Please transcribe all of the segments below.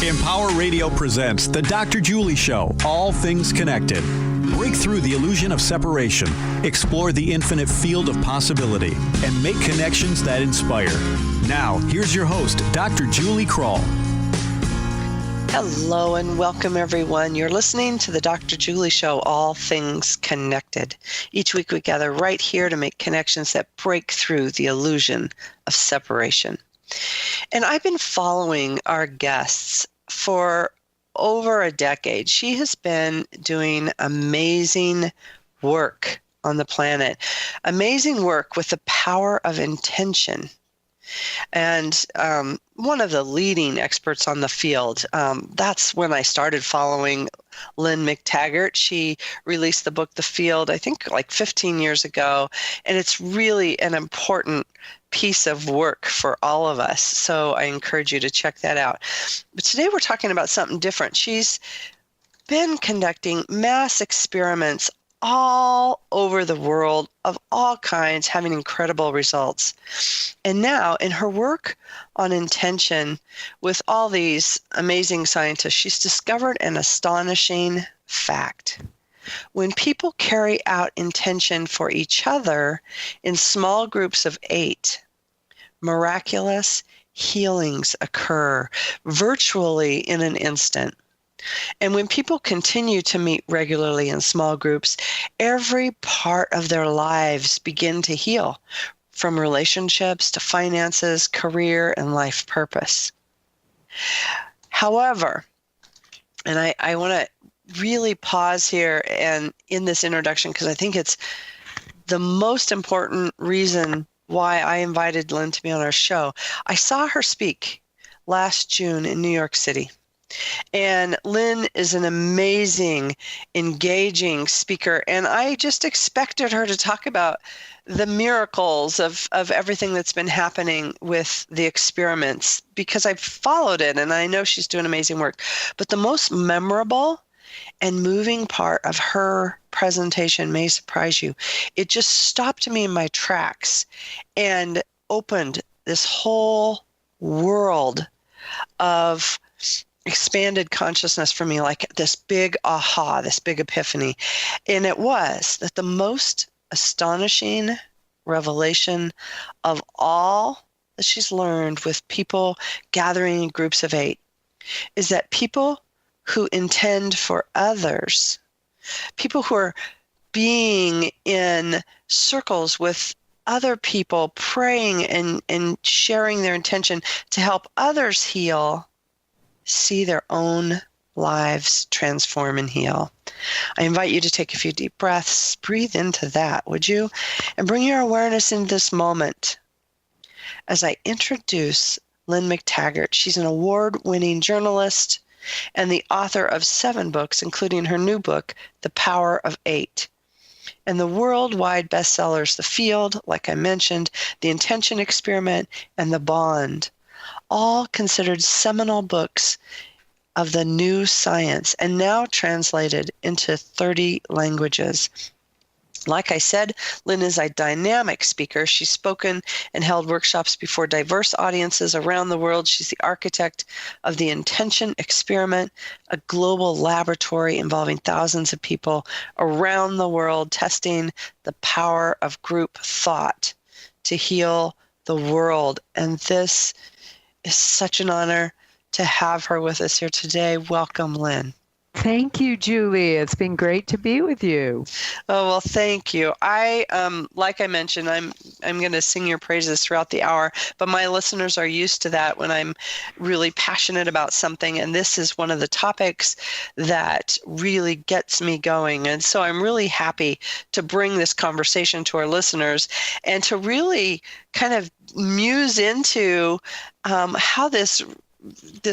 Empower Radio presents The Dr. Julie Show, All Things Connected. Break through the illusion of separation, explore the infinite field of possibility, and make connections that inspire. Now, here's your host, Dr. Julie Kroll. Hello and welcome, everyone. You're listening to The Dr. Julie Show, All Things Connected. Each week we gather right here to make connections that break through the illusion of separation. And I've been following our guests for over a decade. She has been doing amazing work on the planet, amazing work with the power of intention. And one of the leading experts on the field. That's when I started following Lynne McTaggart. She released the book, The Field, I think like 15 years ago. And it's really an important piece of work for all of us. So I encourage you to check that out. But today we're talking about something different. She's been conducting mass experiments all over the world of all kinds, having incredible results. And now in her work on intention with all these amazing scientists, she's discovered an astonishing fact. When people carry out intention for each other in small groups of 8, miraculous healings occur virtually in an instant. And when people continue to meet regularly in small groups, every part of their lives begin to heal, from relationships to finances, career, and life purpose. However, and I want to really pause here and in this introduction because I think it's the most important reason why I invited Lynne to be on our show. I saw her speak last June in New York City. And Lynne is an amazing, engaging speaker, and I just expected her to talk about the miracles of everything that's been happening with the experiments because I've followed it and I know she's doing amazing work. But the most memorable and moving part of her presentation may surprise you. It just stopped me in my tracks and opened this whole world of expanded consciousness for me, like this big aha, this big epiphany. And it was that the most astonishing revelation of all that she's learned with people gathering in groups of 8 is that people who intend for others, people who are being in circles with other people, praying and sharing their intention to help others heal, see their own lives transform and heal. I invite you to take a few deep breaths, breathe into that, would you? And bring your awareness into this moment as I introduce Lynne McTaggart. She's an award-winning journalist and the author of 7 books, including her new book, The Power of 8. And the worldwide bestsellers, The Field, like I mentioned, The Intention Experiment, and The Bond, all considered seminal books of the new science and now translated into 30 languages. Like I said, Lynne is a dynamic speaker. She's spoken and held workshops before diverse audiences around the world. She's the architect of the Intention Experiment, a global laboratory involving thousands of people around the world testing the power of group thought to heal the world. And this is such an honor to have her with us here today. Welcome, Lynne. Thank you, Julie. It's been great to be with you. Oh, well, thank you. I, like I mentioned, I'm going to sing your praises throughout the hour, but my listeners are used to that when I'm really passionate about something. And this is one of the topics that really gets me going. And so I'm really happy to bring this conversation to our listeners and to really kind of muse into how this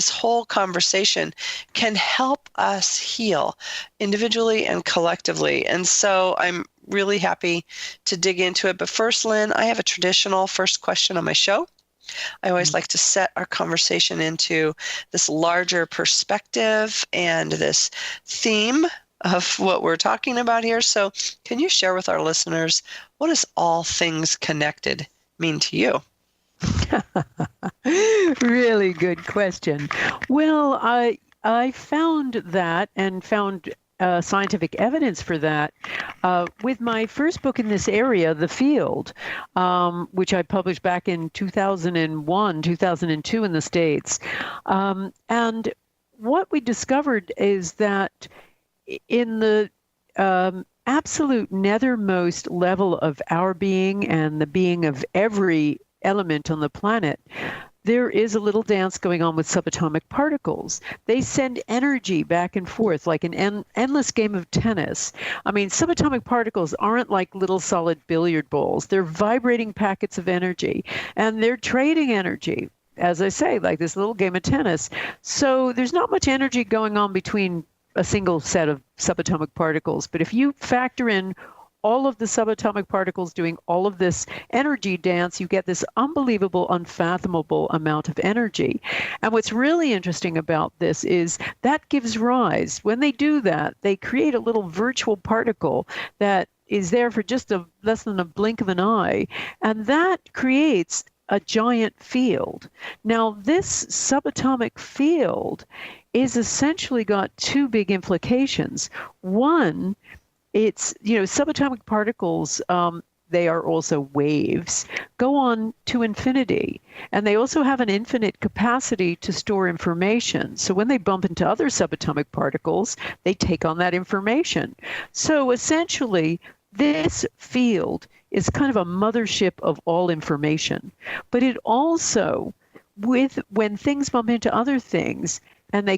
whole conversation can help us heal individually and collectively. And so I'm really happy to dig into it. But first, Lynne, I have a traditional first question on my show. I always like to set our conversation into this larger perspective and this theme of what we're talking about here. So can you share with our listeners, what does all things connected mean to you? Really good question. Well, I found that and found scientific evidence for that with my first book in this area, The Field, which I published back in 2001, 2002 in the States. And what we discovered is that in the absolute nethermost level of our being and the being of every element on the planet, there is a little dance going on with subatomic particles. They send energy back and forth like an endless game of tennis. I mean, subatomic particles aren't like little solid billiard balls. They're vibrating packets of energy, and they're trading energy, as I say, like this little game of tennis. So there's not much energy going on between a single set of subatomic particles. But if you factor in all of the subatomic particles doing all of this energy dance, you get this unbelievable, unfathomable amount of energy. And what's really interesting about this is that gives rise, when they do that, they create a little virtual particle that is there for just less than a blink of an eye. And that creates a giant field. Now, this subatomic field is essentially got two big implications. One, it's, subatomic particles, they are also waves, go on to infinity. And they also have an infinite capacity to store information. So when they bump into other subatomic particles, they take on that information. So essentially, this field is kind of a mothership of all information. But it also, when things bump into other things, and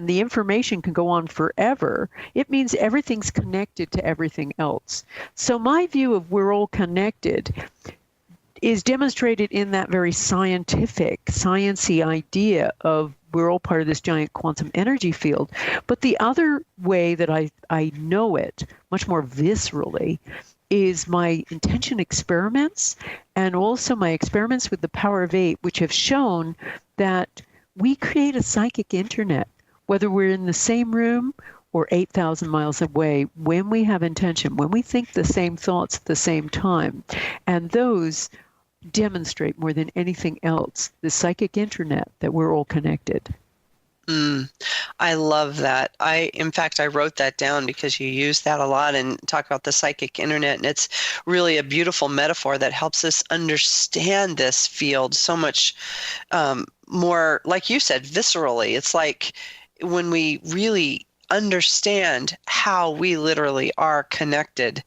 the information can go on forever, it means everything's connected to everything else. So my view of we're all connected is demonstrated in that very scientific, sciencey idea of we're all part of this giant quantum energy field. But the other way that I know it, much more viscerally, is my intention experiments and also my experiments with the power of 8, which have shown that we create a psychic internet, whether we're in the same room or 8,000 miles away, when we have intention, when we think the same thoughts at the same time. And those demonstrate more than anything else the psychic internet, that we're all connected. I love that. In fact, I wrote that down because you use that a lot and talk about the psychic internet. And it's really a beautiful metaphor that helps us understand this field so much more, like you said, viscerally. It's like when we really understand how we literally are connected,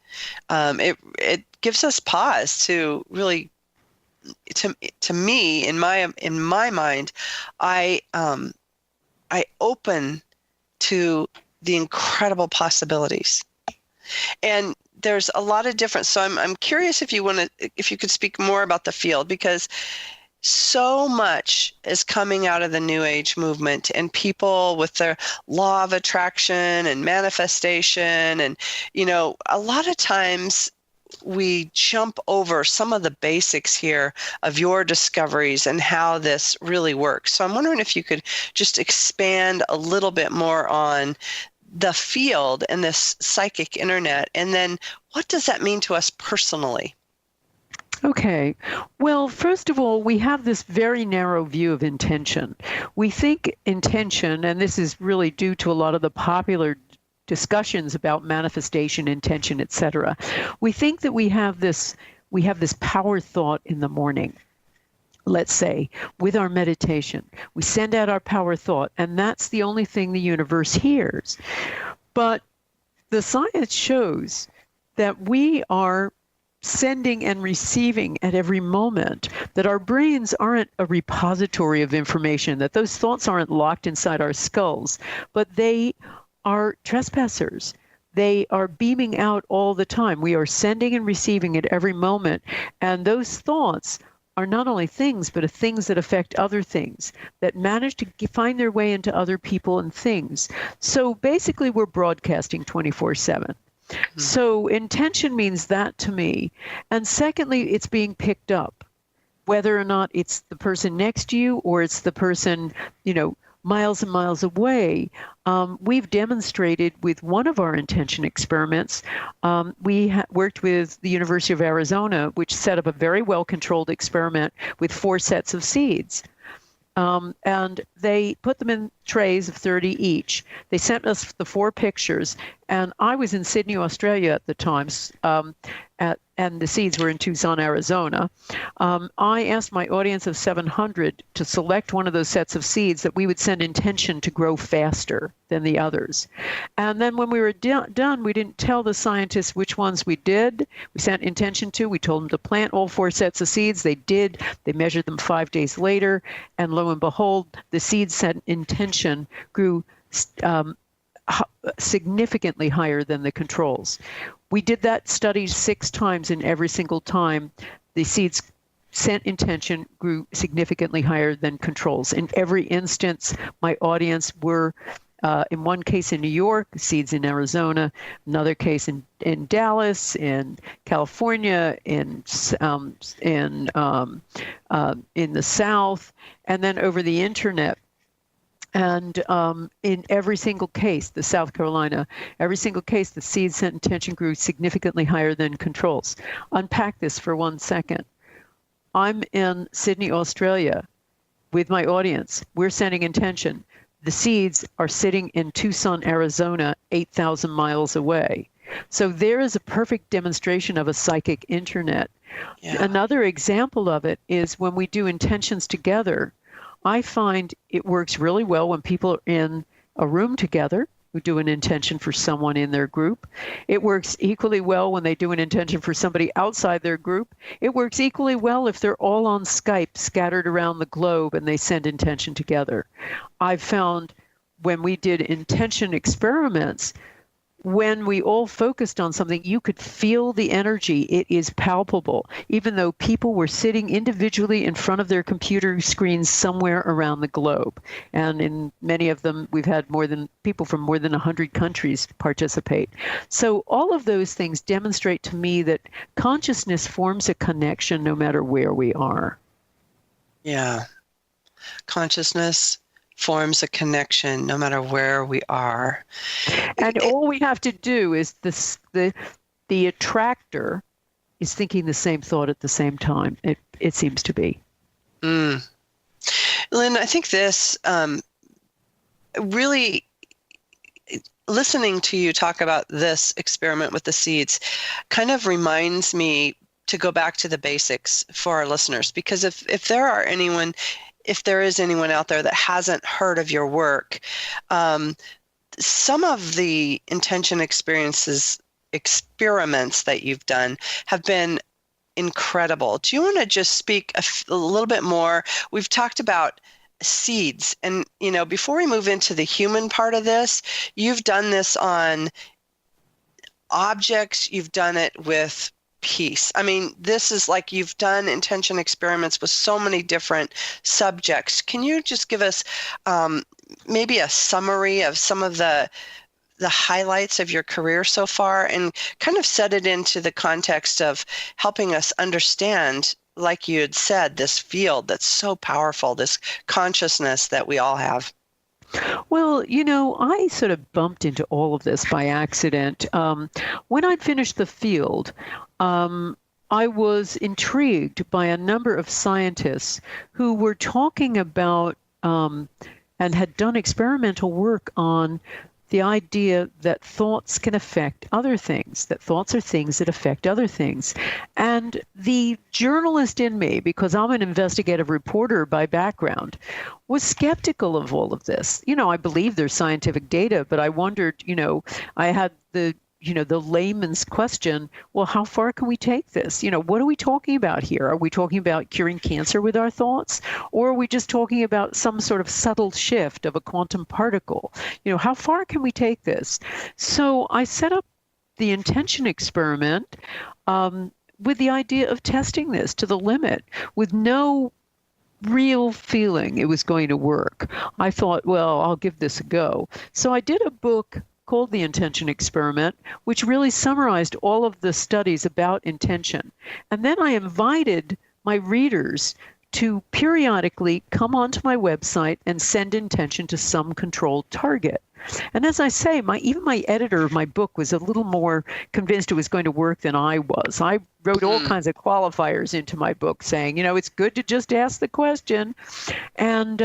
it gives us pause to really, to me, in my mind, I open to the incredible possibilities. And there's a lot of different, so I'm curious if you could speak more about the field, because so much is coming out of the New Age movement and people with their law of attraction and manifestation. And, a lot of times we jump over some of the basics here of your discoveries and how this really works. So I'm wondering if you could just expand a little bit more on the field and this psychic internet, and then what does that mean to us personally? Okay. Well, first of all, we have this very narrow view of intention. We think intention, and this is really due to a lot of the popular discussions about manifestation, intention, etc. We think that we have this power thought in the morning. Let's say with our meditation, we send out our power thought, and that's the only thing the universe hears. But the science shows that we are sending and receiving at every moment, that our brains aren't a repository of information, that those thoughts aren't locked inside our skulls, but they are trespassers. They are beaming out all the time. We are sending and receiving at every moment. And those thoughts are not only things, but things that affect other things, that manage to find their way into other people and things. So basically, we're broadcasting 24/7. So intention means that to me. And secondly, it's being picked up, whether or not it's the person next to you or it's the person, miles and miles away. We've demonstrated with one of our intention experiments, we worked with the University of Arizona, which set up a very well-controlled experiment with 4 sets of seeds. And they put them in trays of 30 each. They sent us the 4 pictures, and I was in Sydney, Australia at the time, and the seeds were in Tucson, Arizona. I asked my audience of 700 to select one of those sets of seeds that we would send intention to grow faster than the others. And then when we were done, we didn't tell the scientists which ones we did. We sent intention to. We told them to plant all 4 sets of seeds. They did. They measured them 5 days later, and lo and behold, the seeds sent intention grew significantly higher than the controls. We did that study 6 times, and every single time the seeds sent intention grew significantly higher than controls. In every instance, my audience were, in one case in New York, seeds in Arizona, another case in Dallas, in California, in the South, and then over the internet. And in every single case, the South Carolina, every single case, the seed sent intention grew significantly higher than controls. Unpack this for 1 second. I'm in Sydney, Australia with my audience. We're sending intention. The seeds are sitting in Tucson, Arizona, 8,000 miles away. So there is a perfect demonstration of a psychic internet. Yeah. Another example of it is when we do intentions together. I find it works really well when people are in a room together who do an intention for someone in their group. It works equally well when they do an intention for somebody outside their group. It works equally well if they're all on Skype scattered around the globe and they send intention together. I've found when we did intention experiments, when we all focused on something, you could feel the energy. It is palpable, even though people were sitting individually in front of their computer screens somewhere around the globe. And in many of them, we've had people from more than 100 countries participate. So all of those things demonstrate to me that consciousness forms a connection no matter where we are. Yeah. Consciousness forms a connection no matter where we are. And all we have to do is the attractor is thinking the same thought at the same time. It seems to be. Lynne, I think this really, listening to you talk about this experiment with the seeds kind of reminds me to go back to the basics for our listeners, because if there is anyone out there that hasn't heard of your work, some of the intention experiments that you've done have been incredible. Do you want to just speak a little bit more? We've talked about seeds, and before we move into the human part of this, you've done this on objects, you've done it with peace. I mean, this is like you've done intention experiments with so many different subjects. Can you just give us maybe a summary of some of the highlights of your career so far, and kind of set it into the context of helping us understand, like you had said, this field that's so powerful, this consciousness that we all have? Well, I sort of bumped into all of this by accident. When I'd finished the field, I was intrigued by a number of scientists who were talking about and had done experimental work on the idea that thoughts can affect other things, that thoughts are things that affect other things. And the journalist in me, because I'm an investigative reporter by background, was skeptical of all of this. I believe there's scientific data, but I wondered, I had the layman's question, well, how far can we take this? What are we talking about here? Are we talking about curing cancer with our thoughts? Or are we just talking about some sort of subtle shift of a quantum particle? How far can we take this? So I set up the intention experiment with the idea of testing this to the limit with no real feeling it was going to work. I thought, well, I'll give this a go. So I did a book called The Intention Experiment, which really summarized all of the studies about intention. And then I invited my readers to periodically come onto my website and send intention to some controlled target. And as I say, even my editor of my book was a little more convinced it was going to work than I was. I wrote all kinds of qualifiers into my book saying, it's good to just ask the question. And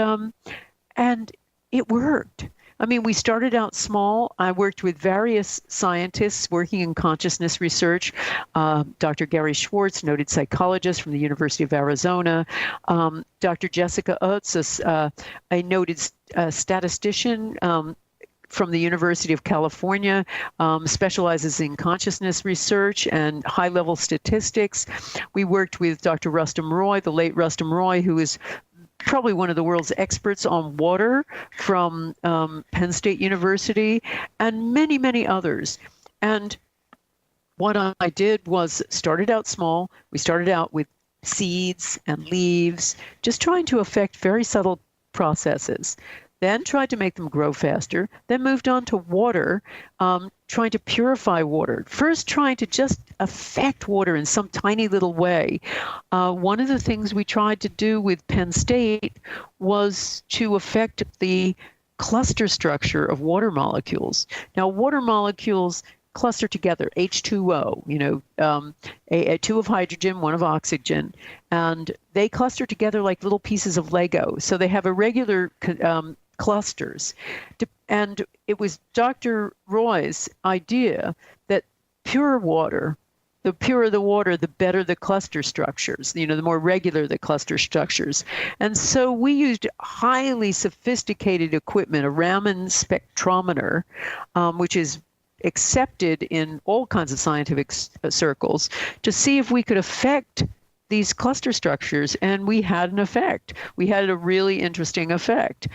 it worked. I mean, we started out small. I worked with various scientists working in consciousness research. Dr. Gary Schwartz, noted psychologist from the University of Arizona. Dr. Jessica Utz, a noted statistician from the University of California, specializes in consciousness research and high-level statistics. We worked with Dr. Rustum Roy, the late Rustum Roy, who is probably one of the world's experts on water from Penn State University, and many, many others. And what I did was started out small. We started out with seeds and leaves, just trying to affect very subtle processes. Then tried to make them grow faster, then moved on to water, trying to purify water. First trying to just affect water in some tiny little way. One of the things we tried to do with Penn State was to affect the cluster structure of water molecules. Now, water molecules cluster together, H2O, two of hydrogen, one of oxygen, and they cluster together like little pieces of Lego. So they have irregular clusters. And it was Dr. Roy's idea that pure water, the purer the water, the better the cluster structures, the more regular the cluster structures. And so we used highly sophisticated equipment, a Raman spectrometer, which is accepted in all kinds of scientific circles, to see if we could affect these cluster structures. And we had an effect. We had a really interesting effect.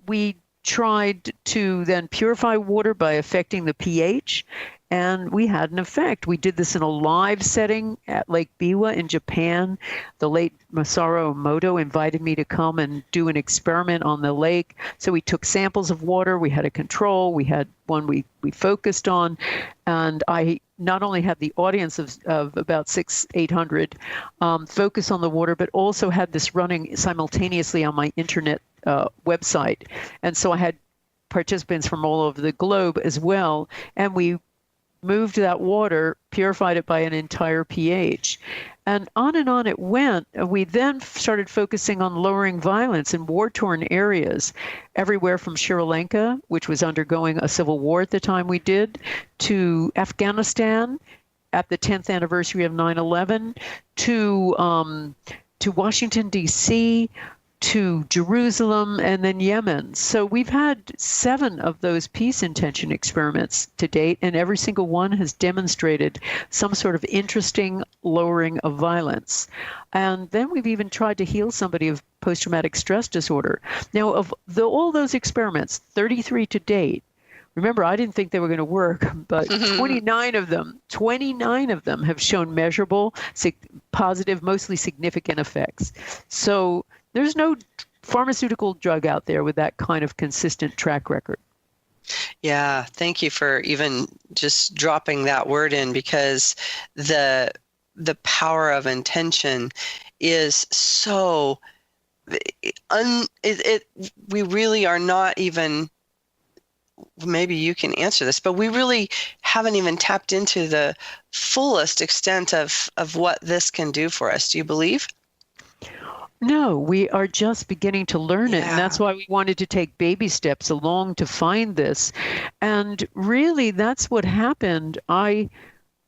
We tried to then purify water by affecting the pH, and we had an effect. We did this in a live setting at Lake Biwa in Japan. The late Masaru Emoto invited me to come and do an experiment on the lake. So we took samples of water. We had a control. We had one we focused on. And I not only had the audience of about 800 focus on the water, but also had this running simultaneously on my internet website. And so I had participants from all over the globe as well. And we moved that water, purified it by an entire pH. And on it went. We then started focusing on lowering violence in war-torn areas, everywhere from Sri Lanka, which was undergoing a civil war at the time we did, to Afghanistan at the 10th anniversary of 9/11, to Washington, D.C., to Jerusalem, and then Yemen. So we've had 7 of those peace intention experiments to date, and every single one has demonstrated some sort of interesting lowering of violence. And then we've even tried to heal somebody of post-traumatic stress disorder. Now, of all those experiments, 33 to date, remember, I didn't think they were going to work, but 29 of them have shown measurable, positive, mostly significant effects. So there's no pharmaceutical drug out there with that kind of consistent track record. Yeah, thank you for even just dropping that word in, because the power of intention is so we really are not even, maybe you can answer this, but we really haven't even tapped into the fullest extent of what this can do for us. Do you believe? No, we are just beginning to learn it. And that's why we wanted to take baby steps along to find this. And really, that's what happened. I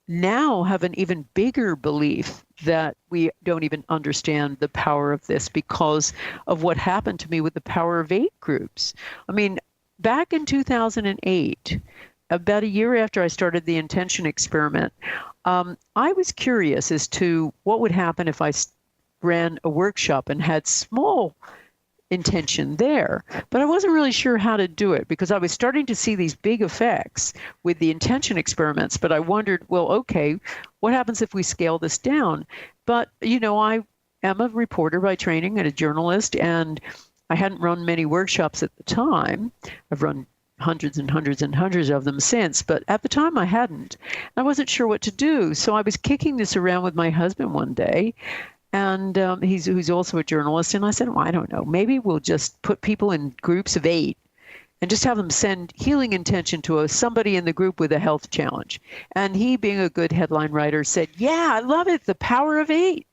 now have an even bigger belief that we don't even understand the power of this because of what happened to me with the Power of 8 groups. I mean, back in 2008, about a year after I started the intention experiment, I was curious as to what would happen if I ran a workshop and had small intention there, but I wasn't really sure how to do it because I was starting to see these big effects with the intention experiments, but I wondered, well, okay, what happens if we scale this down? But, I am a reporter by training and a journalist, and I hadn't run many workshops at the time. I've run hundreds and hundreds and hundreds of them since, but at the time I hadn't. I wasn't sure what to do, so I was kicking this around with my husband one day, and who's also a journalist. And I said, well, I don't know, maybe we'll just put people in groups of 8 and just have them send healing intention to somebody in the group with a health challenge. And he, being a good headline writer, said, yeah, I love it, the power of 8.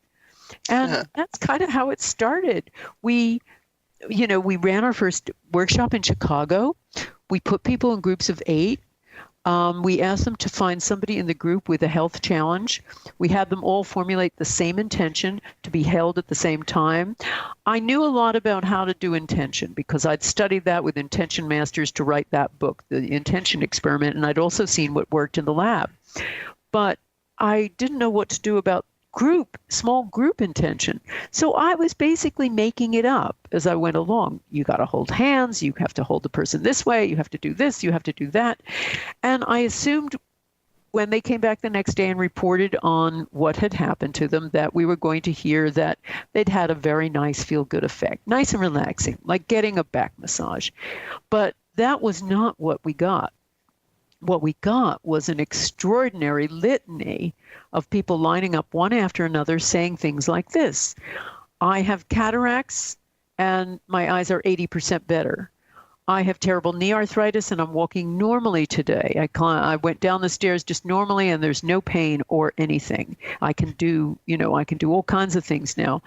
And that's kind of how it started. We ran our first workshop in Chicago. We put people in groups of 8. We asked them to find somebody in the group with a health challenge. We had them all formulate the same intention to be held at the same time. I knew a lot about how to do intention because I'd studied that with intention masters to write that book, The Intention Experiment, and I'd also seen what worked in the lab. But I didn't know what to do about small group intention. So I was basically making it up as I went along. You got to hold hands. You have to hold the person this way. You have to do this. You have to do that. And I assumed when they came back the next day and reported on what had happened to them, that we were going to hear that they'd had a very nice feel-good effect, nice and relaxing, like getting a back massage. But that was not what we got. What we got was an extraordinary litany of people lining up one after another saying things like this. I have cataracts and my eyes are 80% better. I have terrible knee arthritis and I'm walking normally today. I went down the stairs just normally and there's no pain or anything. I can do all kinds of things now.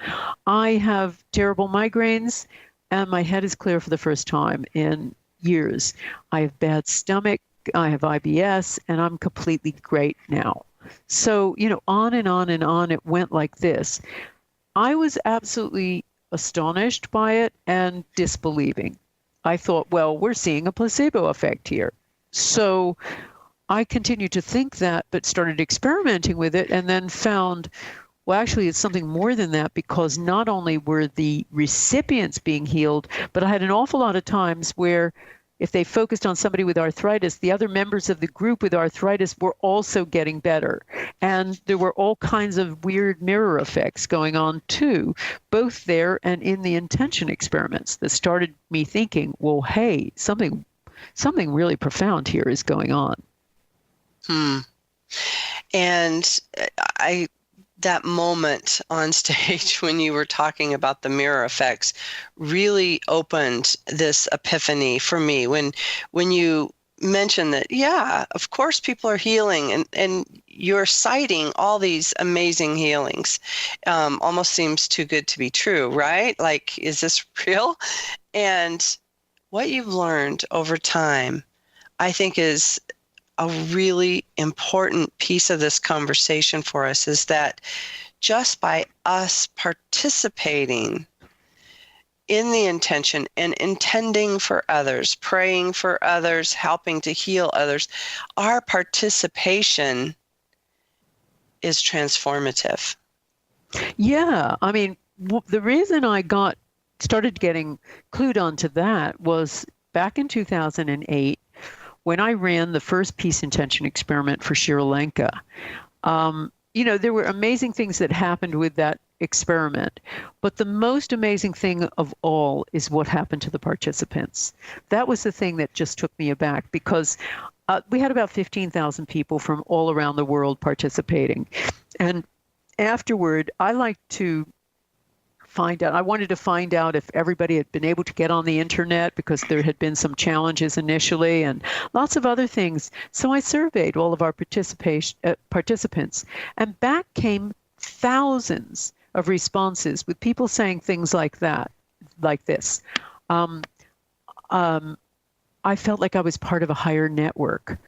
I have terrible migraines and my head is clear for the first time in years. I have bad stomach. I have IBS, and I'm completely great now. So, on and on and on it went like this. I was absolutely astonished by it and disbelieving. I thought, well, we're seeing a placebo effect here. So I continued to think that, but started experimenting with it and then found, well, actually, it's something more than that, because not only were the recipients being healed, but I had an awful lot of times where if they focused on somebody with arthritis, the other members of the group with arthritis were also getting better. And there were all kinds of weird mirror effects going on too, both there and in the intention experiments, that started me thinking, well, hey, something really profound here is going on. And that moment on stage when you were talking about the mirror effects really opened this epiphany for me when you mentioned that, yeah, of course people are healing and you're citing all these amazing healings. Almost seems too good to be true, right? Like, is this real? And what you've learned over time, I think, is a really important piece of this conversation for us, is that just by us participating in the intention and intending for others, praying for others, helping to heal others, our participation is transformative. Yeah, I mean, the reason I started getting clued onto that was back in 2008, when I ran the first peace intention experiment for Sri Lanka. There were amazing things that happened with that experiment, but the most amazing thing of all is what happened to the participants. That was the thing that just took me aback, because we had about 15,000 people from all around the world participating. And afterward, I wanted to find out if everybody had been able to get on the internet, because there had been some challenges initially and lots of other things. So I surveyed all of our participants, and back came thousands of responses with people saying things like this. I felt like I was part of a higher network.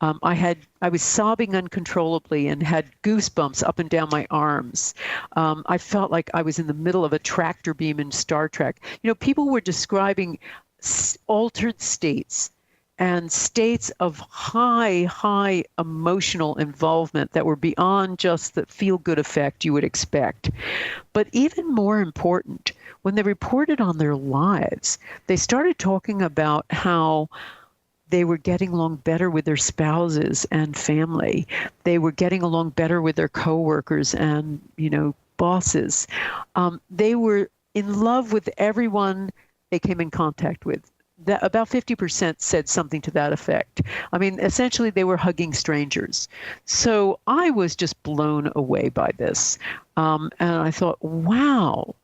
I was sobbing uncontrollably and had goosebumps up and down my arms. I felt like I was in the middle of a tractor beam in Star Trek. People were describing altered states and states of high emotional involvement that were beyond just the feel-good effect you would expect. But even more important, when they reported on their lives, they started talking about how they were getting along better with their spouses and family. They were getting along better with their coworkers and, bosses. They were in love with everyone they came in contact with. that about 50% said something to that effect. I mean, essentially, they were hugging strangers. So I was just blown away by this. And I thought, wow.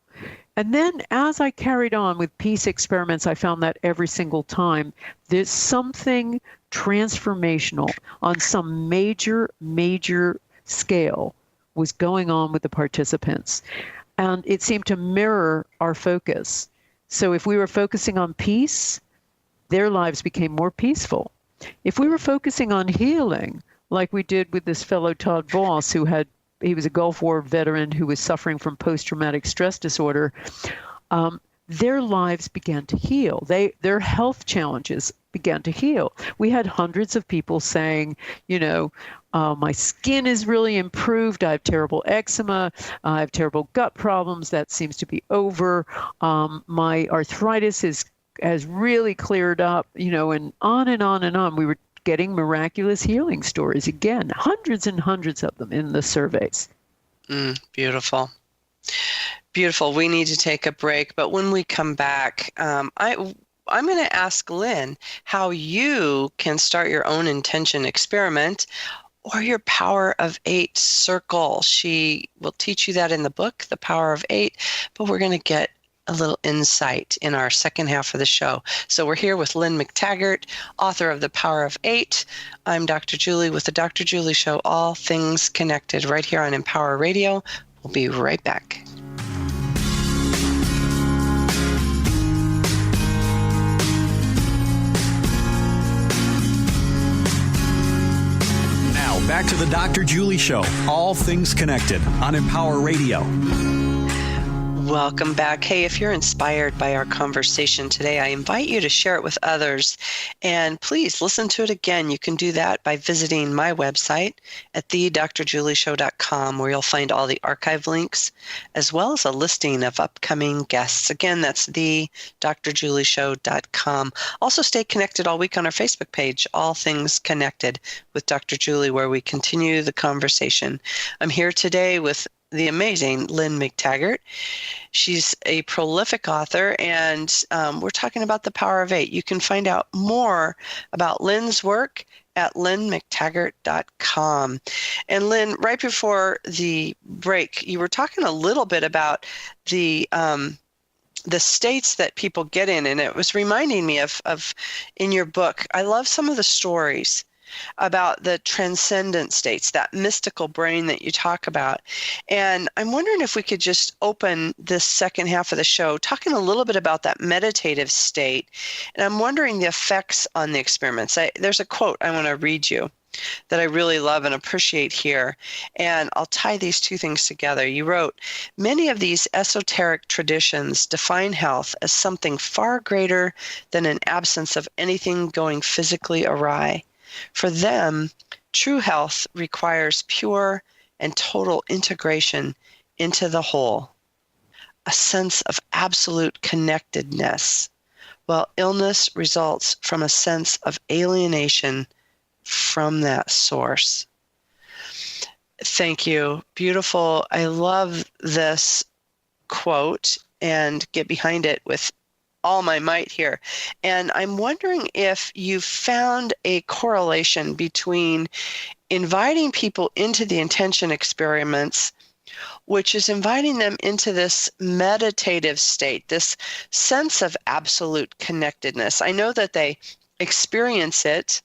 And then as I carried on with peace experiments, I found that every single time there's something transformational on some major, major scale was going on with the participants. And it seemed to mirror our focus. So if we were focusing on peace, their lives became more peaceful. If we were focusing on healing, like we did with this fellow Todd Voss, he was a Gulf War veteran who was suffering from post-traumatic stress disorder, their lives began to heal. Their health challenges began to heal. We had hundreds of people saying, my skin is really improved. I have terrible eczema. I have terrible gut problems. That seems to be over. My arthritis has really cleared up, and on and on and on. We were getting miraculous healing stories again, hundreds and hundreds of them in the surveys. Beautiful. Beautiful. We need to take a break, but when we come back, I'm going to ask Lynne how you can start your own intention experiment or your Power of 8 circle. She will teach you that in the book, The Power of 8, but we're going to get a little insight in our second half of the show. So we're here with Lynne McTaggart, author of The Power of 8. I'm Dr. Julie with The Dr. Julie Show, all things connected, right here on Empower Radio. We'll be right back. Now, back to The Dr. Julie Show, all things connected on Empower Radio. Welcome back. Hey, if you're inspired by our conversation today, I invite you to share it with others. And please listen to it again. You can do that by visiting my website at thedrjulieshow.com, where you'll find all the archive links, as well as a listing of upcoming guests. Again, that's thedrjulieshow.com. Also, stay connected all week on our Facebook page, All Things Connected with Dr. Julie, where we continue the conversation. I'm here today with the amazing Lynne McTaggart. She's a prolific author, and we're talking about The Power of 8. You can find out more about Lynne's work at lynnmctaggart.com. And Lynne, right before the break, you were talking a little bit about the states that people get in, and it was reminding me of in your book. I love some of the stories about the transcendent states, that mystical brain that you talk about. And I'm wondering if we could just open this second half of the show talking a little bit about that meditative state. And I'm wondering the effects on the experiments. There's a quote I want to read you that I really love and appreciate here. And I'll tie these two things together. You wrote, "Many of these esoteric traditions define health as something far greater than an absence of anything going physically awry. For them, true health requires pure and total integration into the whole, a sense of absolute connectedness, while illness results from a sense of alienation from that source." Thank you. Beautiful. I love this quote and get behind it with all my might here. And I'm wondering if you found a correlation between inviting people into the intention experiments, which is inviting them into this meditative state, this sense of absolute connectedness. I know that they experience it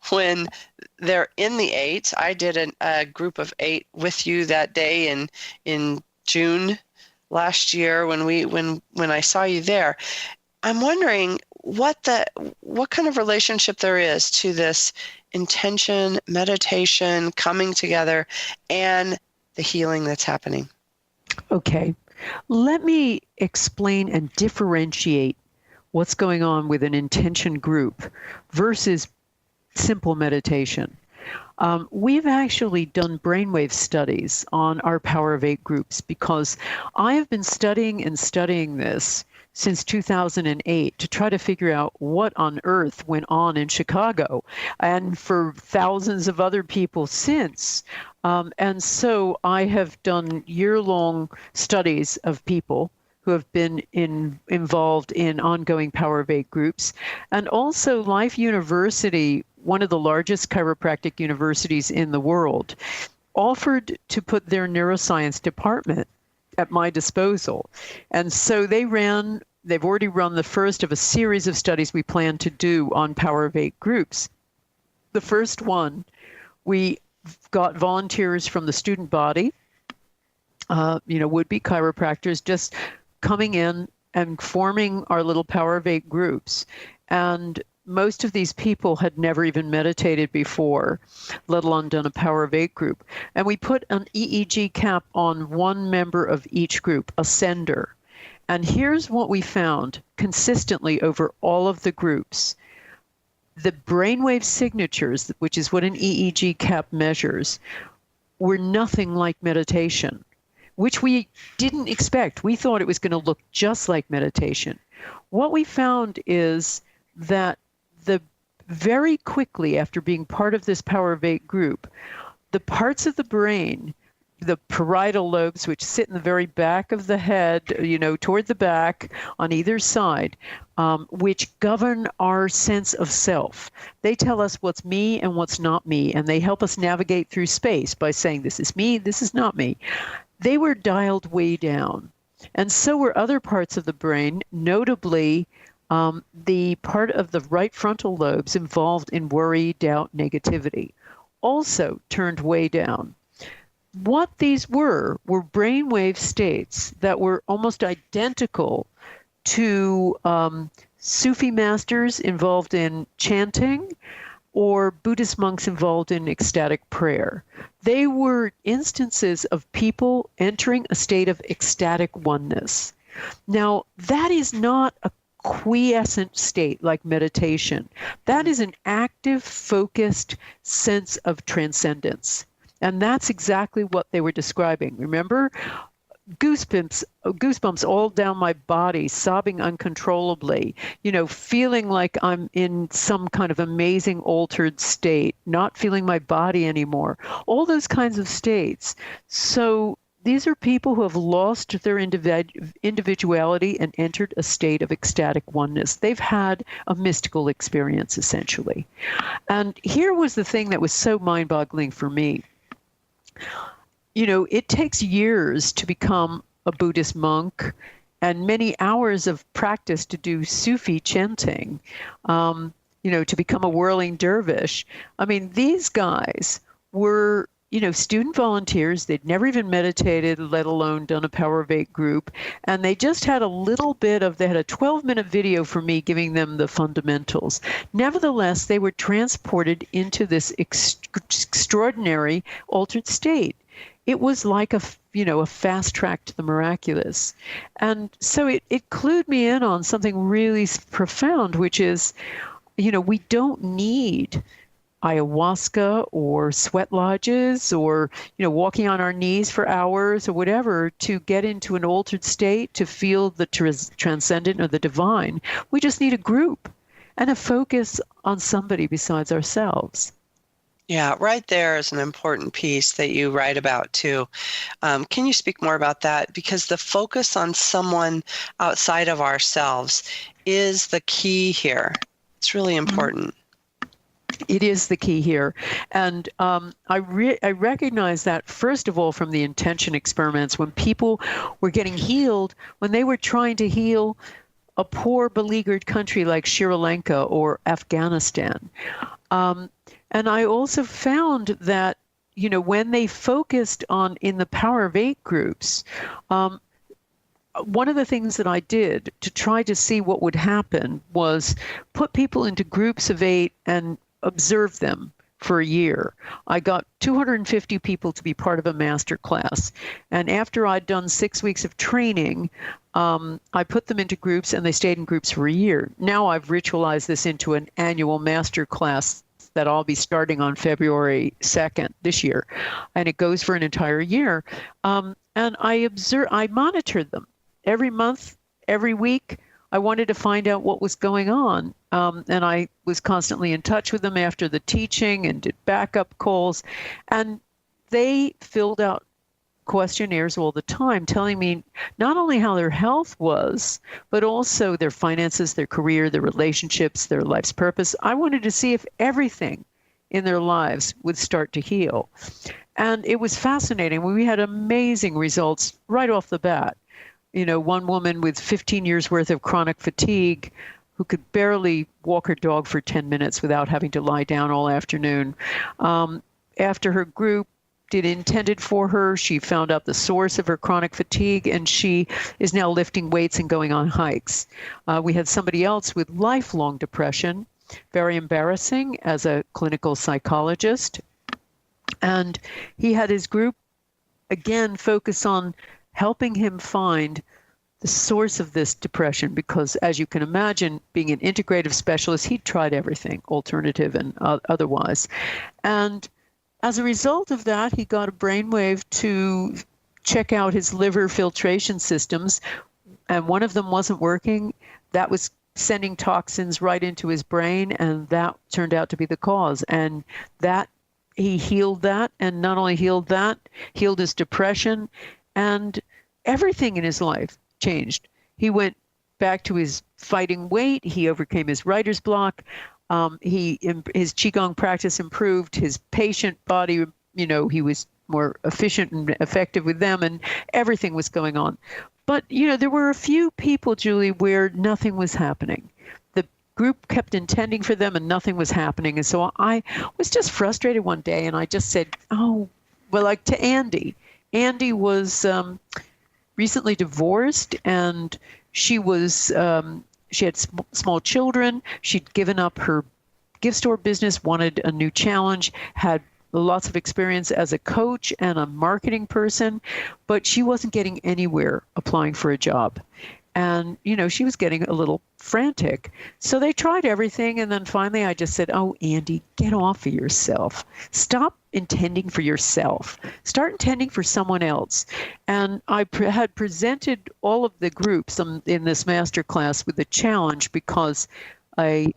when they're in the 8. I did a group of 8 with you that day in June last year when I saw you there. I'm wondering what kind of relationship there is to this intention, meditation, coming together, and the healing that's happening. Okay. Let me explain and differentiate what's going on with an intention group versus simple meditation. We've actually done brainwave studies on our Power of 8 groups because I have been studying this since 2008 to try to figure out what on earth went on in Chicago and for thousands of other people since. And so I have done year-long studies of people who have been involved in ongoing Power of Eight groups. And also Life University, one of the largest chiropractic universities in the world, offered to put their neuroscience department at my disposal. And so they've already run the first of a series of studies we plan to do on Power of Eight groups. The first one, we got volunteers from the student body, would-be chiropractors, just coming in and forming our little Power of Eight groups. And most of these people had never even meditated before, let alone done a Power of Eight group. And we put an EEG cap on one member of each group, a sender. And here's what we found consistently over all of the groups. The brainwave signatures, which is what an EEG cap measures, were nothing like meditation, which we didn't expect. We thought it was going to look just like meditation. What we found is that very quickly after being part of this Power of Eight group, the parts of the brain, the parietal lobes, which sit in the very back of the head, toward the back on either side, which govern our sense of self. They tell us what's me and what's not me, and they help us navigate through space by saying, this is me, this is not me. They were dialed way down. And so were other parts of the brain, notably the part of the right frontal lobes involved in worry, doubt, negativity, also turned way down. What these were brainwave states that were almost identical to Sufi masters involved in chanting or Buddhist monks involved in ecstatic prayer. They were instances of people entering a state of ecstatic oneness. Now, that is not a quiescent state like meditation. That is an active, focused sense of transcendence. And that's exactly what they were describing. Remember? Goosebumps all down my body, sobbing uncontrollably, feeling like I'm in some kind of amazing altered state, not feeling my body anymore, all those kinds of states. So these are people who have lost their individuality and entered a state of ecstatic oneness. They've had a mystical experience, essentially. And here was the thing that was so mind-boggling for me. It takes years to become a Buddhist monk and many hours of practice to do Sufi chanting, to become a whirling dervish. I mean, these guys were student volunteers. They'd never even meditated, let alone done a Power of Eight group. And they just had they had a 12-minute video for me giving them the fundamentals. Nevertheless, they were transported into this extraordinary altered state. It was like a fast track to the miraculous. And so it clued me in on something really profound, which is, we don't need ayahuasca or sweat lodges or walking on our knees for hours or whatever to get into an altered state, to feel the transcendent or the divine. We just need a group and a focus on somebody besides ourselves. Yeah, right there is an important piece that you write about too. Can you speak more about that? Because the focus on someone outside of ourselves is the key here. It's really important. It is the key here. And I recognize that, first of all, from the intention experiments, when people were getting healed, when they were trying to heal a poor, beleaguered country like Sri Lanka or Afghanistan. And I also found that, when they focused in the Power of Eight groups, one of the things that I did to try to see what would happen was put people into groups of 8 and observe them for a year. I got 250 people to be part of a master class. And after I'd done 6 weeks of training, I put them into groups and they stayed in groups for a year. Now I've ritualized this into an annual master class that I'll be starting on February 2nd this year. And it goes for an entire year. And I monitored them every month, every week. I wanted to find out what was going on. And I was constantly in touch with them after the teaching and did backup calls. And they filled out questionnaires all the time telling me not only how their health was, but also their finances, their career, their relationships, their life's purpose. I wanted to see if everything in their lives would start to heal. And it was fascinating. We had amazing results right off the bat. One woman with 15 years worth of chronic fatigue who could barely walk her dog for 10 minutes without having to lie down all afternoon. After her group did intended for her, she found out the source of her chronic fatigue, and she is now lifting weights and going on hikes. We had somebody else with lifelong depression, very embarrassing as a clinical psychologist. And he had his group, again, focus on helping him find the source of this depression, because as you can imagine, being an integrative specialist, he tried everything, alternative and otherwise. And as a result of that, he got a brainwave to check out his liver filtration systems, and one of them wasn't working. That was sending toxins right into his brain, and that turned out to be the cause. And that he healed that, and not only healed that, healed his depression, and everything in his life changed. He went back to his fighting weight. He overcame his writer's block. His Qigong practice improved. His patient body, he was more efficient and effective with them, and everything was going on. But, there were a few people, Julie, where nothing was happening. The group kept intending for them and nothing was happening. And so I was just frustrated one day, and I just said, to Andy. Andy was recently divorced, and she had small children. She'd given up her gift store business, wanted a new challenge, had lots of experience as a coach and a marketing person, but she wasn't getting anywhere applying for a job. And, she was getting a little frantic. So they tried everything. And then finally I just said, Andy, get off of yourself. Stop intending for yourself. Start intending for someone else. And I had presented all of the groups in this master class with a challenge, because a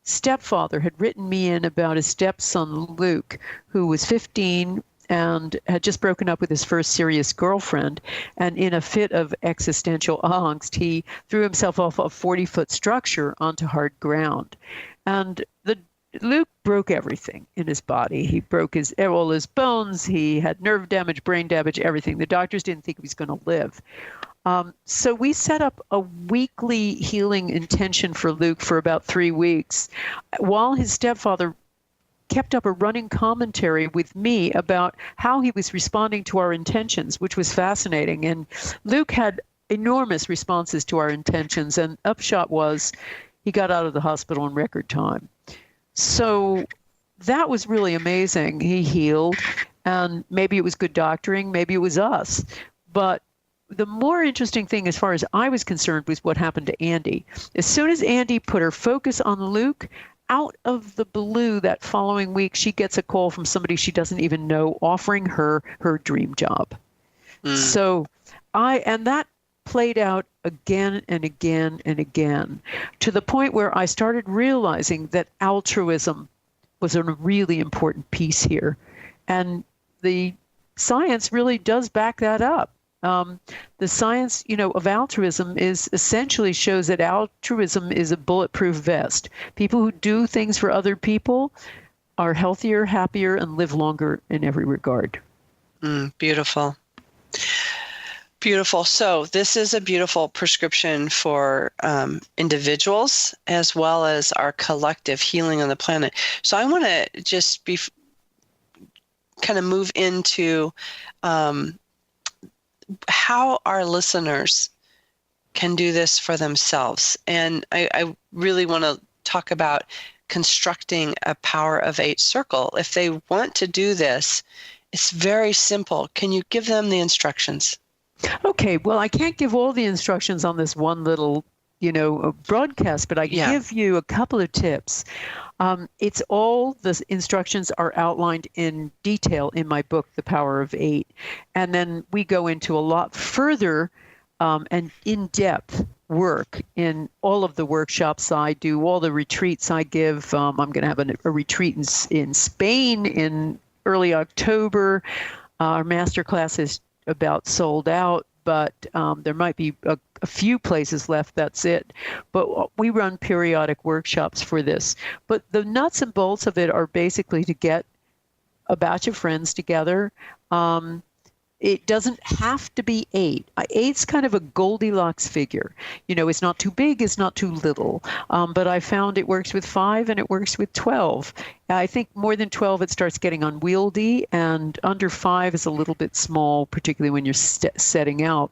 stepfather had written me in about his stepson, Luke, who was 15 and had just broken up with his first serious girlfriend. And in a fit of existential angst, he threw himself off a 40-foot structure onto hard ground. And Luke broke everything in his body. He broke all his bones. He had nerve damage, brain damage, everything. The doctors didn't think he was going to live. So we set up a weekly healing intention for Luke for about 3 weeks, while his stepfather kept up a running commentary with me about how he was responding to our intentions, which was fascinating. And Luke had enormous responses to our intentions, and upshot was he got out of the hospital in record time. So that was really amazing. He healed, and maybe it was good doctoring, maybe it was us. But the more interesting thing, as far as I was concerned, was what happened to Andy. As soon as Andy put her focus on Luke, out of the blue that following week, she gets a call from somebody she doesn't even know offering her dream job. So and that played out again and again and again, to the point where I started realizing that altruism was a really important piece here. And the science really does back that up. The science, of altruism essentially shows that altruism is a bulletproof vest. People who do things for other people are healthier, happier, and live longer in every regard. Beautiful. Beautiful. So this is a beautiful prescription for individuals as well as our collective healing on the planet. So I want to just kind of move into how our listeners can do this for themselves. And I really want to talk about constructing a Power of 8 circle. If they want to do this, it's very simple. Can you give them the instructions? Okay, well, I can't give all the instructions on this one little, broadcast, but I can give you a couple of tips. It's all the instructions are outlined in detail in my book, The Power of 8. And then we go into a lot further and in-depth work in all of the workshops I do, all the retreats I give. I'm going to have a retreat in Spain in early October. Our master class is about sold out, but there might be a few places left. That's it. But we run periodic workshops for this. But the nuts and bolts of it are basically to get a batch of friends together. It doesn't have to be 8. 8's kind of a Goldilocks figure. It's not too big, it's not too little. But I found it works with 5 and it works with 12. I think more than 12, it starts getting unwieldy, and under 5 is a little bit small, particularly when you're setting out.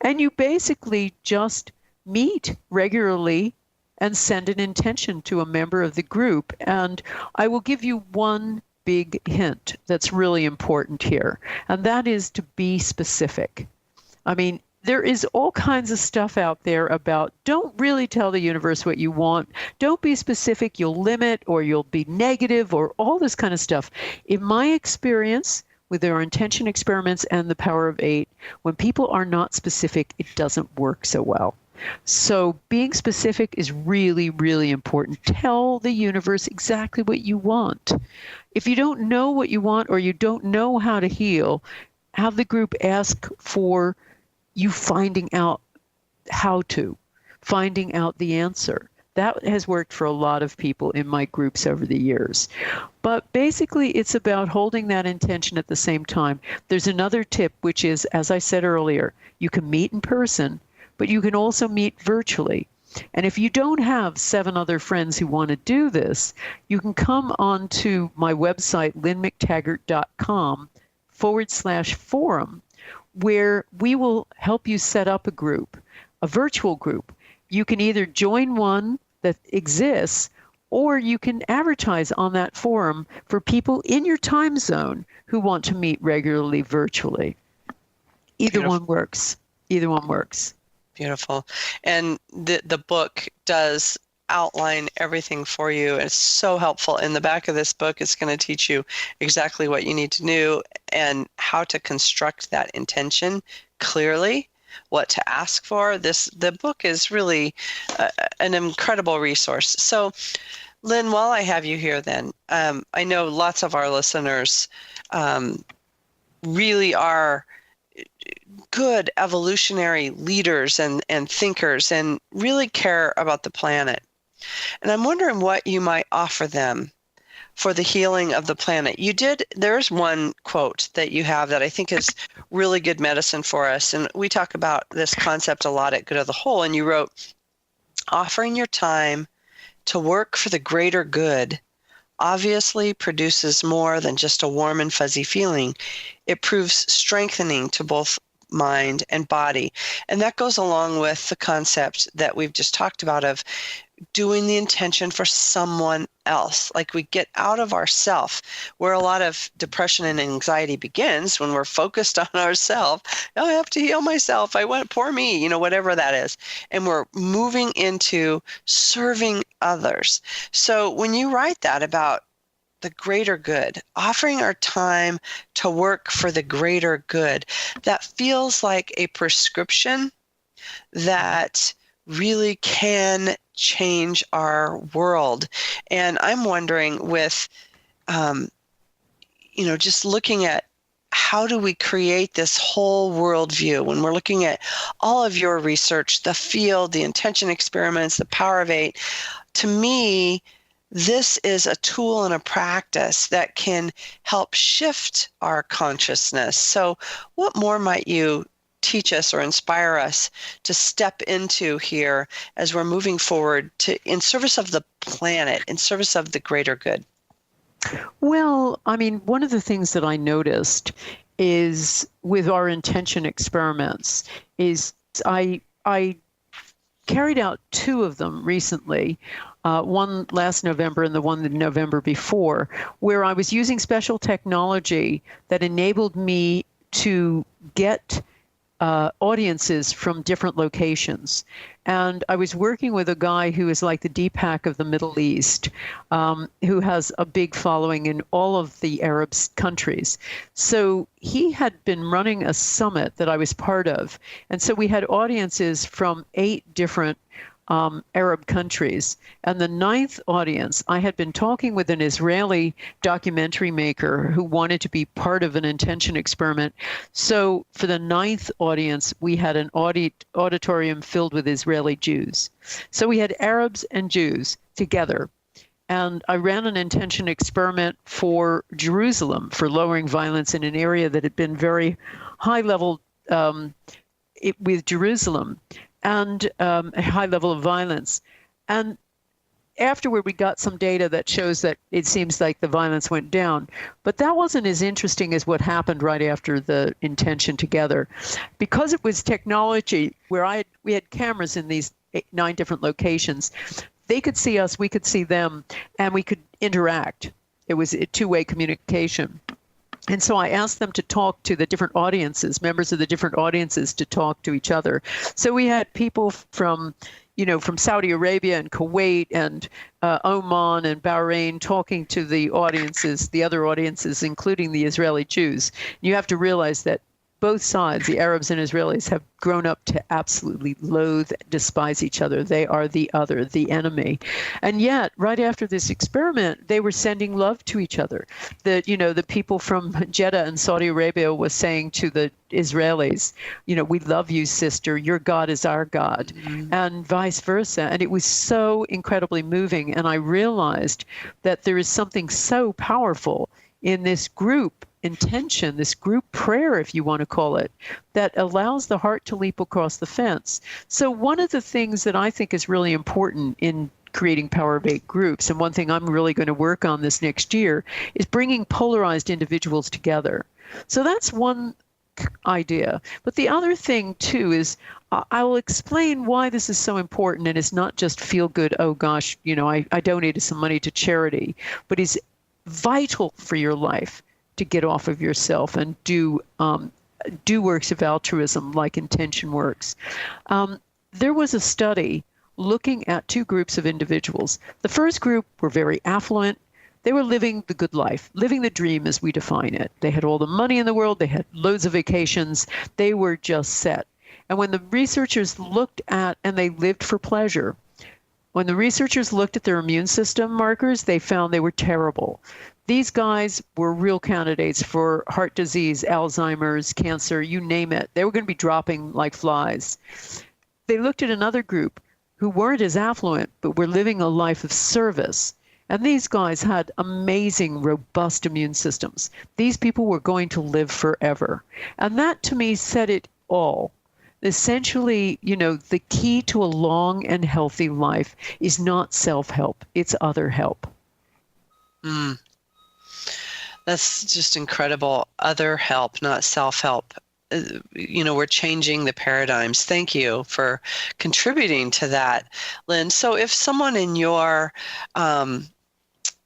And you basically just meet regularly and send an intention to a member of the group. And I will give you one big hint that's really important here, and that is to be specific. I mean, there is all kinds of stuff out there about don't really tell the universe what you want. Don't be specific. You'll limit or you'll be negative or all this kind of stuff. In my experience with our intention experiments and the power of 8, when people are not specific, it doesn't work so well. So being specific is really, really important. Tell the universe exactly what you want. If you don't know what you want or you don't know how to heal, have the group ask for you finding out finding out the answer. That has worked for a lot of people in my groups over the years. But basically, it's about holding that intention at the same time. There's another tip, which is, as I said earlier, you can meet in person, but you can also meet virtually. And if you don't have 7 other friends who want to do this, you can come on to my website, lynnmctaggart.com/forum, where we will help you set up a group, a virtual group. You can either join one that exists, or you can advertise on that forum for people in your time zone who want to meet regularly virtually. Either one works. Either one works. Beautiful. And the book does outline everything for you. It's so helpful. In the back of this book, it's going to teach you exactly what you need to do and how to construct that intention clearly, what to ask for. The book is really an incredible resource. So, Lynne, while I have you here then, I know lots of our listeners really are good evolutionary leaders and thinkers and really care about the planet. And I'm wondering what you might offer them for the healing of the planet. There's one quote that you have that I think is really good medicine for us. And we talk about this concept a lot at Good of the Whole. And you wrote, offering your time to work for the greater good obviously produces more than just a warm and fuzzy feeling. It proves strengthening to both mind and body. And that goes along with the concept that we've just talked about of doing the intention for someone else. Like we get out of ourself, where a lot of depression and anxiety begins when we're focused on ourselves. Oh, I have to heal myself. Poor me, whatever that is. And we're moving into serving others. So when you write that about the greater good, offering our time to work for the greater good, that feels like a prescription that really can change our world. And I'm wondering with, just looking at how do we create this whole worldview when we're looking at all of your research, the field, the intention experiments, the power of 8, to me, this is a tool and a practice that can help shift our consciousness. So what more might you teach us or inspire us to step into here as we're moving forward in service of the planet, in service of the greater good? Well, one of the things that I noticed is with our intention experiments is I carried out 2 of them recently, one last November and the one the November before, where I was using special technology that enabled me to get audiences from different locations. And I was working with a guy who is like the Deepak of the Middle East, who has a big following in all of the Arab countries. So he had been running a summit that I was part of. And so we had audiences from 8 different Arab countries. And the ninth audience, I had been talking with an Israeli documentary maker who wanted to be part of an intention experiment. So for the ninth audience, we had an auditorium filled with Israeli Jews. So we had Arabs and Jews together. And I ran an intention experiment for Jerusalem, for lowering violence in an area that had been very high level with Jerusalem, and a high level of violence. And afterward, we got some data that shows that it seems like the violence went down. But that wasn't as interesting as what happened right after the intention together. Because it was technology where we had cameras in these 9 different locations, they could see us, we could see them, and we could interact. It was a two-way communication. And so I asked them to talk to the different audiences, members of the different audiences, to talk to each other. So we had people from Saudi Arabia and Kuwait and Oman and Bahrain talking to the audiences, the other audiences, including the Israeli Jews. You have to realize that both sides, the Arabs and Israelis, have grown up to absolutely loathe, despise each other. They are the other, the enemy. And yet, right after this experiment, they were sending love to each other. The people from Jeddah and Saudi Arabia was saying to the Israelis, we love you, sister. Your God is our God, and vice versa. And it was so incredibly moving. And I realized that there is something so powerful in this group intention, this group prayer, if you want to call it, that allows the heart to leap across the fence. So one of the things that I think is really important in creating Power of 8 groups, and one thing I'm really going to work on this next year, is bringing polarized individuals together. So that's one idea. But the other thing, too, is I will explain why this is so important, and it's not just feel good, oh gosh, I donated some money to charity, but is vital for your life to get off of yourself and do works of altruism like intention works. There was a study looking at 2 groups of individuals. The first group were very affluent. They were living the good life, living the dream as we define it. They had all the money in the world. They had loads of vacations. They were just set. And when the researchers looked at, and they lived for pleasure, when the researchers looked at their immune system markers, they found they were terrible. These guys were real candidates for heart disease, Alzheimer's, cancer, you name it. They were going to be dropping like flies. They looked at another group who weren't as affluent, but were living a life of service. And these guys had amazing, robust immune systems. These people were going to live forever. And that, to me, said it all. Essentially, the key to a long and healthy life is not self-help, it's other help. That's just incredible. Other help, not self-help. We're changing the paradigms. Thank you for contributing to that, Lynn. So if someone in your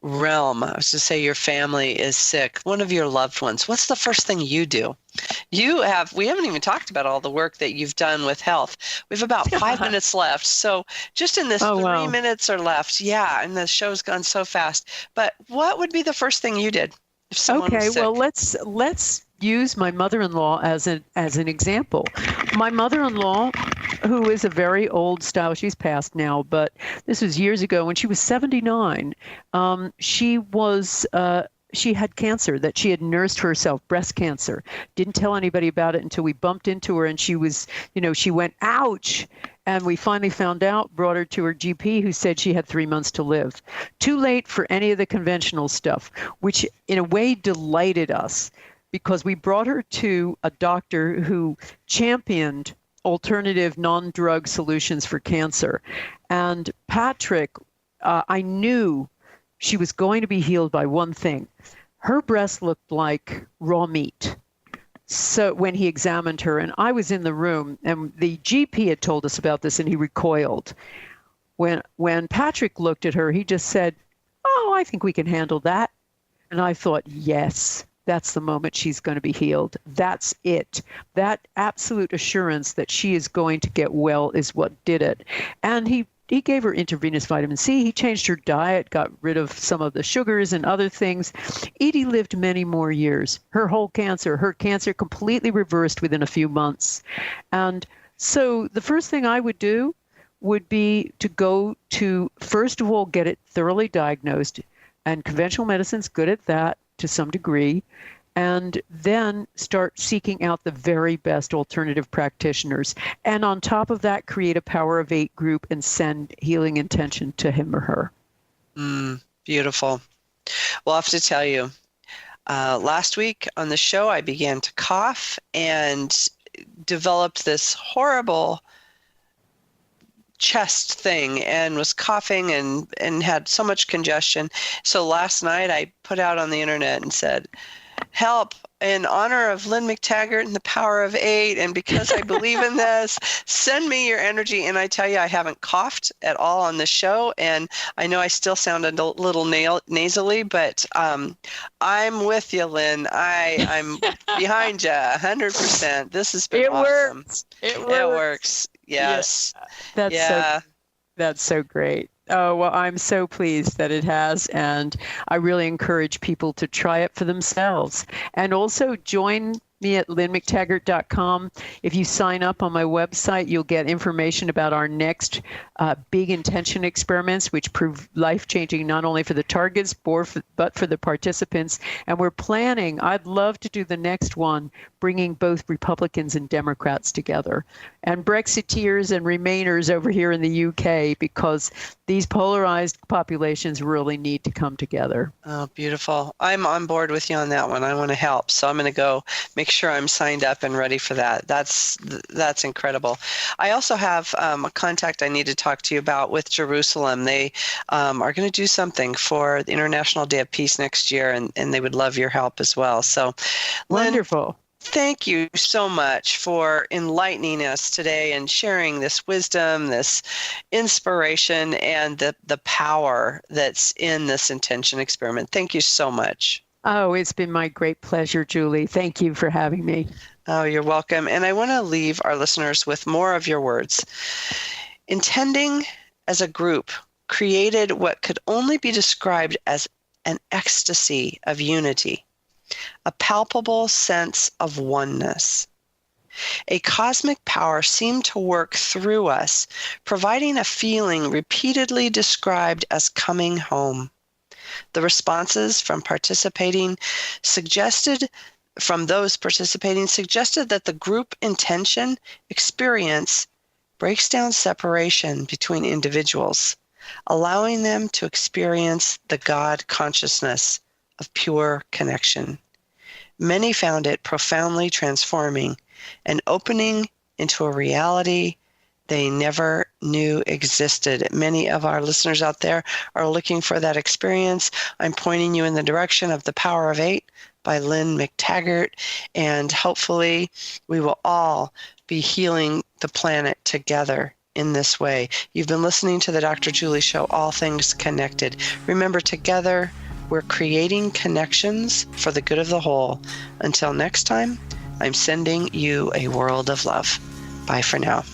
realm, I was to say your family is sick, one of your loved ones, what's the first thing you do? We haven't even talked about all the work that you've done with health. We have about 5 minutes left. So just in this 3 minutes or left, and the show's gone so fast. But what would be the first thing you did if someone was sick? Well, let's use my mother-in-law as an example. My mother-in-law, who is a very old style, she's passed now, but this was years ago when she was 79. She had cancer that she had nursed herself, breast cancer. Didn't tell anybody about it until we bumped into her, and she was, she went, ouch. And we finally found out, brought her to her GP, who said she had 3 months to live. Too late for any of the conventional stuff, which in a way delighted us, because we brought her to a doctor who championed alternative non-drug solutions for cancer. And Patrick, I knew she was going to be healed by one thing. Her breast looked like raw meat. So when he examined her, and I was in the room, and the GP had told us about this, and he recoiled. When Patrick looked at her, he just said, "Oh, I think we can handle that." And I thought, yes, that's the moment she's going to be healed. That's it. That absolute assurance that she is going to get well is what did it. And he gave her intravenous vitamin C. He changed her diet, got rid of some of the sugars and other things. Edie lived many more years. Her cancer completely reversed within a few months. And so the first thing I would do would be to go to, first of all, get it thoroughly diagnosed. And conventional medicine's good at that to some degree. And then start seeking out the very best alternative practitioners. And on top of that, create a Power of 8 group and send healing intention to him or her. Beautiful. Well, I have to tell you, last week on the show, I began to cough and developed this horrible chest thing and was coughing and had so much congestion. So last night I put out on the internet and said, help, in honor of Lynne McTaggart and the Power of 8, and because I believe in this, send me your energy. And I tell you, I haven't coughed at all on the show, and I know I still sound a little nasally, but I'm with you, Lynne. I'm behind you 100%. This has been awesome. It works. Yes. Yeah. That's so great. Oh, well, I'm so pleased that it has, and I really encourage people to try it for themselves. And also join me at lynnmctaggart.com. If you sign up on my website, you'll get information about our next big intention experiments, which prove life-changing not only for the targets, but for the participants. And we're planning, I'd love to do the next one, bringing both Republicans and Democrats together, and Brexiteers and Remainers over here in the UK, because these polarized populations really need to come together. Oh, beautiful. I'm on board with you on that one. I want to help. So I'm going to go make sure I'm signed up and ready for that. That's incredible. I also have a contact I need to talk to you about with Jerusalem. They are going to do something for the International Day of Peace next year, and they would love your help as well. So, Wonderful. Lynne, thank you so much for enlightening us today and sharing this wisdom, this inspiration, and the power that's in this intention experiment. Thank you so much. Oh, it's been my great pleasure, Julie. Thank you for having me. Oh, you're welcome. And I want to leave our listeners with more of your words. Intending as a group created what could only be described as an ecstasy of unity, a palpable sense of oneness. A cosmic power seemed to work through us, providing a feeling repeatedly described as coming home. The responses from those participating suggested that the group intention experience breaks down separation between individuals, allowing them to experience the God consciousness of pure connection. Many found it profoundly transforming and opening into a reality they never knew existed. Many of our listeners out there are looking for that experience. I'm pointing you in the direction of The Power of 8 by Lynne McTaggart, and hopefully we will all be healing the planet together in this way. You've been listening to the Dr. Julie Show, All Things Connected. Remember, together we're creating connections for the good of the whole. Until next time, I'm sending you a world of love. Bye for now.